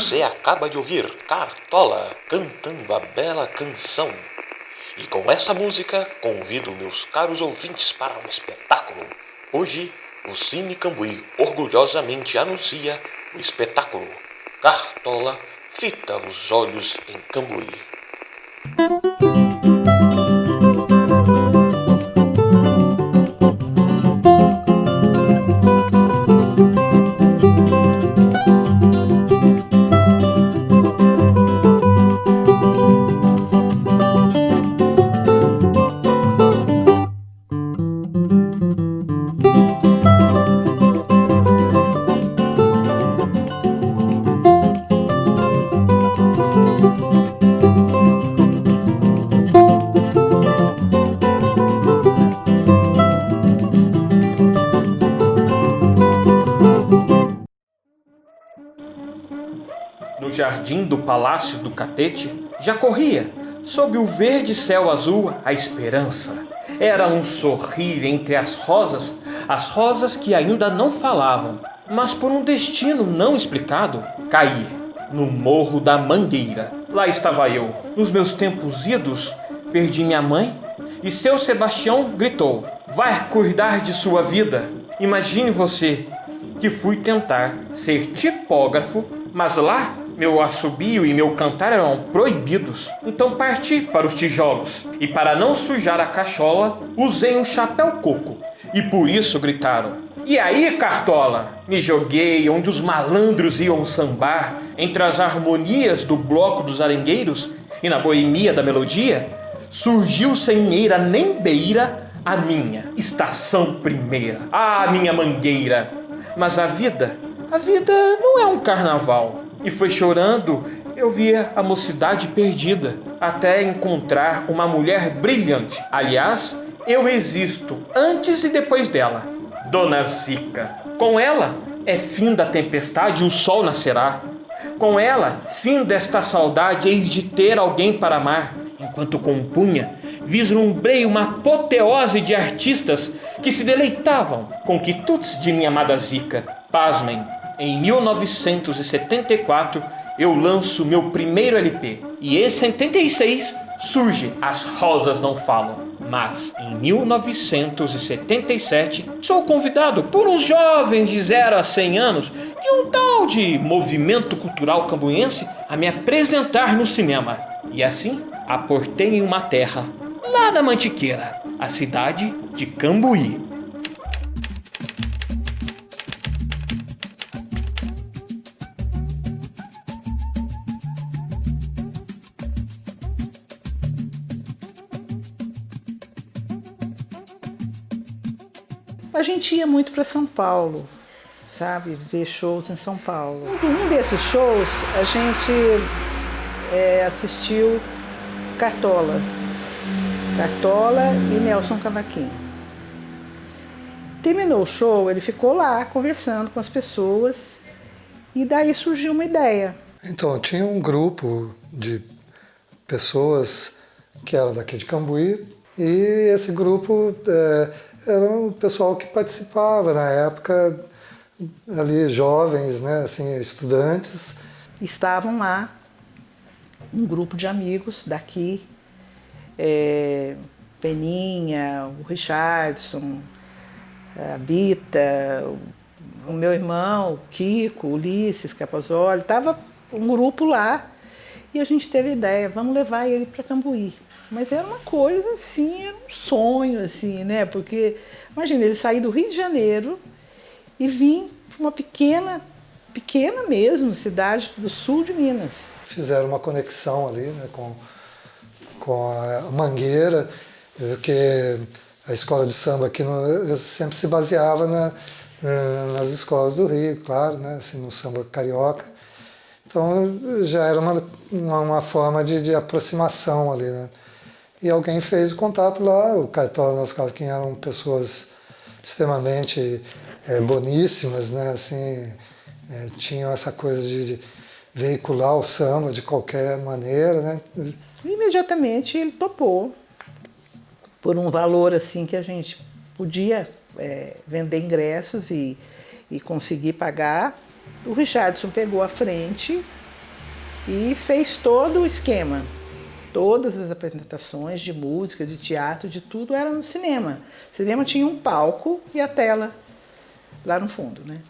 Você acaba de ouvir Cartola cantando a bela canção. E com essa música, convido meus caros ouvintes para um espetáculo. Hoje, o Cine Cambuí orgulhosamente anuncia o espetáculo Cartola Fita os Olhos em Cambuí. No jardim do Palácio do Catete, já corria, sob o verde céu azul, a esperança. Era um sorrir entre as rosas que ainda não falavam, mas por um destino não explicado, caí no Morro da Mangueira. Lá estava eu, nos meus tempos idos, perdi minha mãe, e seu Sebastião gritou: vai cuidar de sua vida. Imagine você que fui tentar ser tipógrafo, mas lá meu assobio e meu cantar eram proibidos. Então parti para os tijolos e, para não sujar a cachola, usei um chapéu coco. E por isso gritaram: e aí, Cartola? Me joguei onde os malandros iam sambar, entre as harmonias do bloco dos arengueiros, e na boemia da melodia surgiu sem eira nem beira a minha estação primeira, a minha mangueira. Mas a vida não é um carnaval. E foi chorando eu via a mocidade perdida, até encontrar uma mulher brilhante. Aliás, eu existo antes e depois dela, Dona Zica. Com ela é fim da tempestade e o sol nascerá. Com ela, fim desta saudade, eis de ter alguém para amar. Enquanto compunha, vislumbrei uma apoteose de artistas que se deleitavam com quitutes de minha amada Zica. Pasmem, em 1974 eu lanço meu primeiro LP. E em 76 surge As Rosas Não Falam. Mas em 1977 sou convidado por uns jovens de 0 a 100 anos de um tal de movimento cultural cambuense a me apresentar no cinema. E assim aportei em uma terra lá na Mantiqueira, a cidade de Cambuí. A gente ia muito para São Paulo, sabe? Ver shows em São Paulo. Um desses shows a gente assistiu Cartola e Nelson Cavaquinho. Terminou o show, ele ficou lá conversando com as pessoas e daí surgiu uma ideia. Então, tinha um grupo de pessoas que era daqui de Cambuí e esse grupo era um pessoal que participava na época, ali jovens, né, assim, estudantes. Estavam lá um grupo de amigos daqui, Peninha, o Richardson, a Bita, o meu irmão, o Kiko, o Ulisses Capozoli, estava um grupo lá e a gente teve a ideia, vamos levar ele para Cambuí. Mas era uma coisa assim, era um sonho, assim, né? Porque, imagina, ele sair do Rio de Janeiro e vir para uma pequena mesmo, cidade do sul de Minas. Fizeram uma conexão ali, né, com a Mangueira, porque a escola de samba aqui sempre se baseava nas escolas do Rio, claro, né, assim, no samba carioca. Então já era uma forma de aproximação ali, né? E alguém fez o contato lá, o Cartola e o Cavaquinho eram pessoas extremamente boníssimas, né? Assim, tinham essa coisa de veicular o samba de qualquer maneira, né? Imediatamente ele topou, por um valor assim que a gente podia vender ingressos e conseguir pagar. O Richardson pegou a frente e fez todo o esquema. Todas as apresentações de música, de teatro, de tudo era no cinema. O cinema tinha um palco e a tela lá no fundo, né?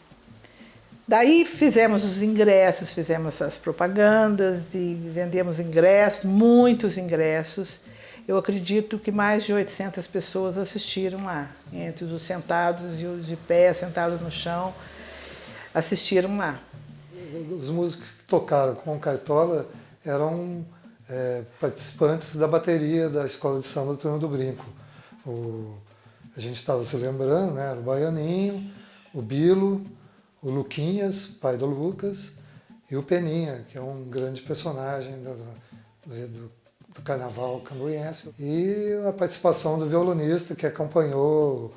Daí fizemos os ingressos, fizemos as propagandas e vendemos ingressos, muitos ingressos. Eu acredito que mais de 800 pessoas assistiram lá, entre os sentados e os de pé, sentados no chão, assistiram lá. Os músicos que tocaram com o Cartola eram participantes da bateria da Escola de Samba do Turma do Brinco. A gente estava se lembrando, né? Era o Baianinho, o Bilo, o Luquinhas, pai do Lucas, e o Peninha, que é um grande personagem do carnaval cambuiense. E a participação do violonista, que acompanhou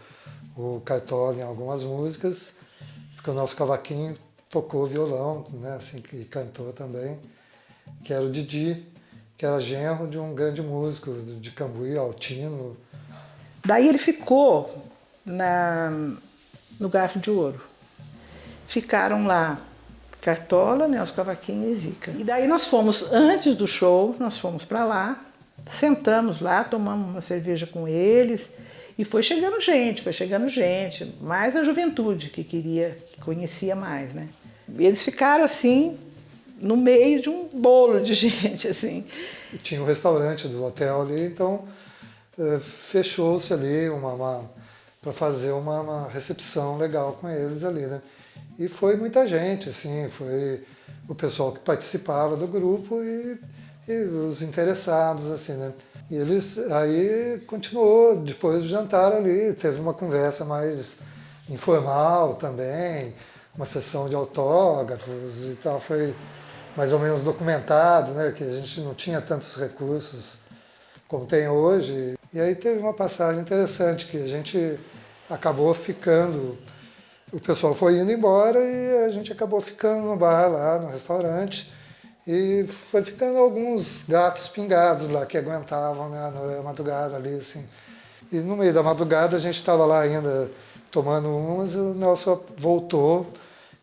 o Cartola em algumas músicas, porque o nosso cavaquinho tocou violão, né, assim, e cantou também, que era o Didi, que era genro de um grande músico de Cambuí, Altino. Daí ele ficou no Garfo de Ouro. Ficaram lá Cartola, Nelson Cavaquinho e Zica. E daí nós fomos, antes do show, nós fomos para lá, sentamos lá, tomamos uma cerveja com eles e foi chegando gente, mais a juventude que conhecia mais, né? E eles ficaram assim, no meio de um bolo de gente, assim. E tinha um restaurante do hotel ali, então fechou-se ali para fazer uma recepção legal com eles ali, né? E foi muita gente, assim, foi o pessoal que participava do grupo e os interessados, assim, né? E eles, aí continuou, depois do jantar ali, teve uma conversa mais informal também, uma sessão de autógrafos e tal, foi mais ou menos documentado, né? Que a gente não tinha tantos recursos como tem hoje. E aí teve uma passagem interessante, que a gente acabou ficando. O pessoal foi indo embora e a gente acabou ficando no bar lá, no restaurante. E foi ficando alguns gatos pingados lá que aguentavam, né, na madrugada ali, assim. E no meio da madrugada a gente estava lá ainda tomando umas e o Nelson voltou,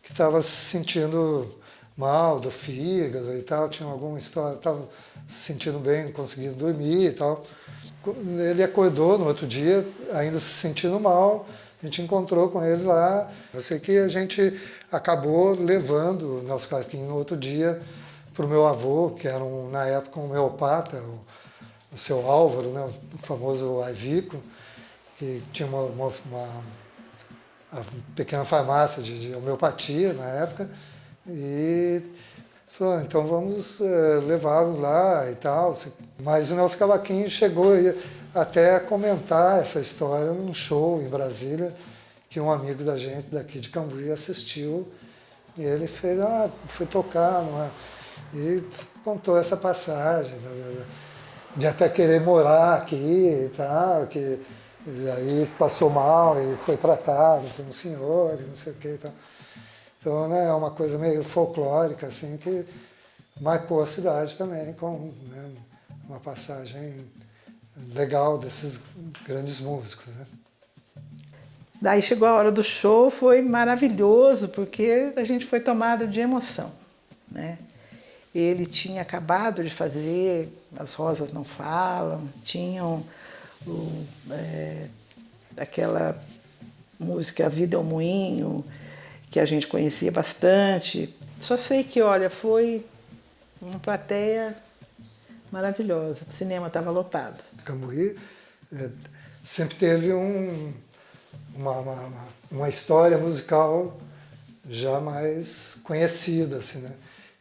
que estava se sentindo mal do fígado e tal, tinha alguma história, estava se sentindo bem, não conseguindo dormir e tal. Ele acordou no outro dia, ainda se sentindo mal. A gente encontrou com ele lá. Eu sei que a gente acabou levando o Nelson Cavaquinho no outro dia para o meu avô, que era na época um homeopata, o seu Álvaro, né, o famoso Aivico, que tinha uma pequena farmácia de homeopatia na época. E falou, então vamos levá-los lá e tal. Mas o Nelson Cavaquinho chegou até a comentar essa história num show em Brasília, que um amigo da gente daqui de Cambuí assistiu, e ele fez, foi tocar, não é? E contou essa passagem, de até querer morar aqui e tal, que e aí passou mal e foi tratado por um senhor e não sei o que e tal. Então, né, é uma coisa meio folclórica, assim, que marcou a cidade também, com, né, uma passagem legal desses grandes músicos, né? Daí chegou a hora do show, foi maravilhoso, porque a gente foi tomado de emoção, né? Ele tinha acabado de fazer As Rosas Não Falam, tinham aquela música A Vida é um Moinho, que a gente conhecia bastante. Só sei que, olha, foi uma plateia maravilhosa. O cinema estava lotado. Cambuí sempre teve uma história musical já mais conhecida, assim, né?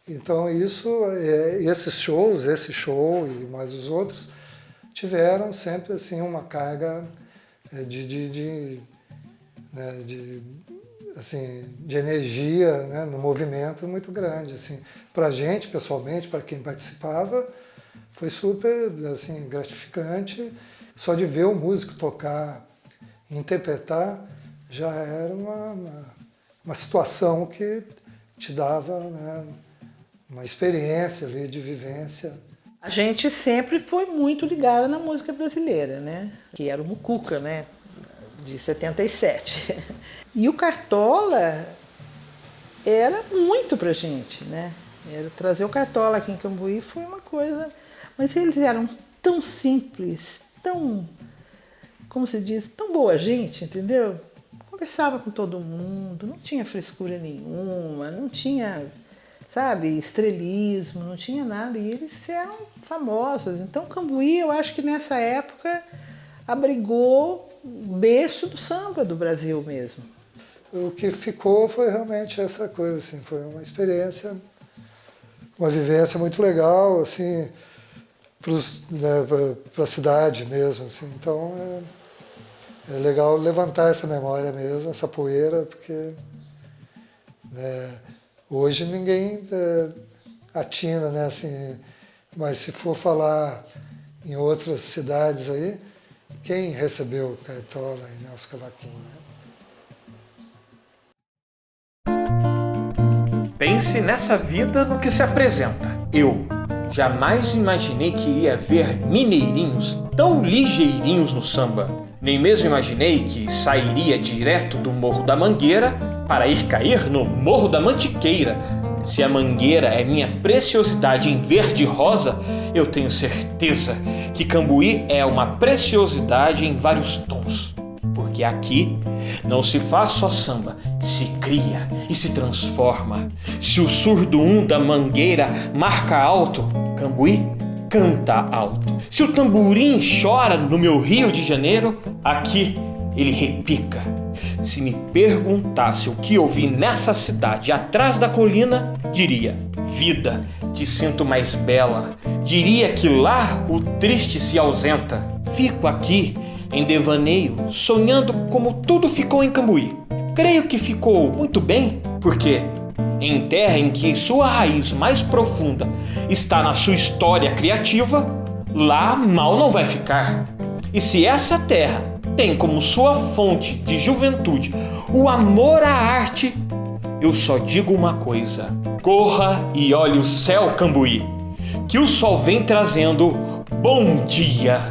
Então esse show e mais os outros tiveram sempre assim uma carga de energia, né, no movimento muito grande, assim. Para a gente, pessoalmente, para quem participava, foi super assim, gratificante. Só de ver o músico tocar e interpretar já era uma situação que te dava, né, uma experiência ali de vivência. A gente sempre foi muito ligada na música brasileira, né? Que era o Mucuca, né? De 77. E o Cartola era muito pra gente, né? Era trazer o Cartola aqui em Cambuí foi uma coisa... Mas eles eram tão simples, tão, como se diz, tão boa gente, entendeu? Conversava com todo mundo, não tinha frescura nenhuma, não tinha, sabe, estrelismo, não tinha nada. E eles eram famosos. Então Cambuí, eu acho que nessa época abrigou o berço do samba do Brasil mesmo. O que ficou foi realmente essa coisa, assim, foi uma experiência, uma vivência muito legal, assim, para a cidade mesmo, assim. Então é legal levantar essa memória mesmo, essa poeira, porque hoje ninguém atina, né, assim, mas se for falar em outras cidades aí, quem recebeu Cartola e Nelson Cavaquinho, né? Pense nessa vida no que se apresenta. Eu jamais imaginei que iria ver mineirinhos tão ligeirinhos no samba. Nem mesmo imaginei que sairia direto do Morro da Mangueira para ir cair no Morro da Mantiqueira. Se a Mangueira é minha preciosidade em verde e rosa, eu tenho certeza que Cambuí é uma preciosidade em vários tons. Porque aqui não se faz só samba, se cria e se transforma. Se o surdo da Mangueira marca alto, Cambuí canta alto. Se o tamborim chora no meu Rio de Janeiro, aqui ele repica. Se me perguntasse o que ouvi nessa cidade atrás da colina, diria: vida, te sinto mais bela. Diria que lá o triste se ausenta. Fico aqui em devaneio, sonhando como tudo ficou em Cambuí. Creio que ficou muito bem, porque em terra em que sua raiz mais profunda está na sua história criativa, lá mal não vai ficar. E se essa terra tem como sua fonte de juventude o amor à arte, eu só digo uma coisa: corra e olhe o céu, Cambuí, que o sol vem trazendo bom dia.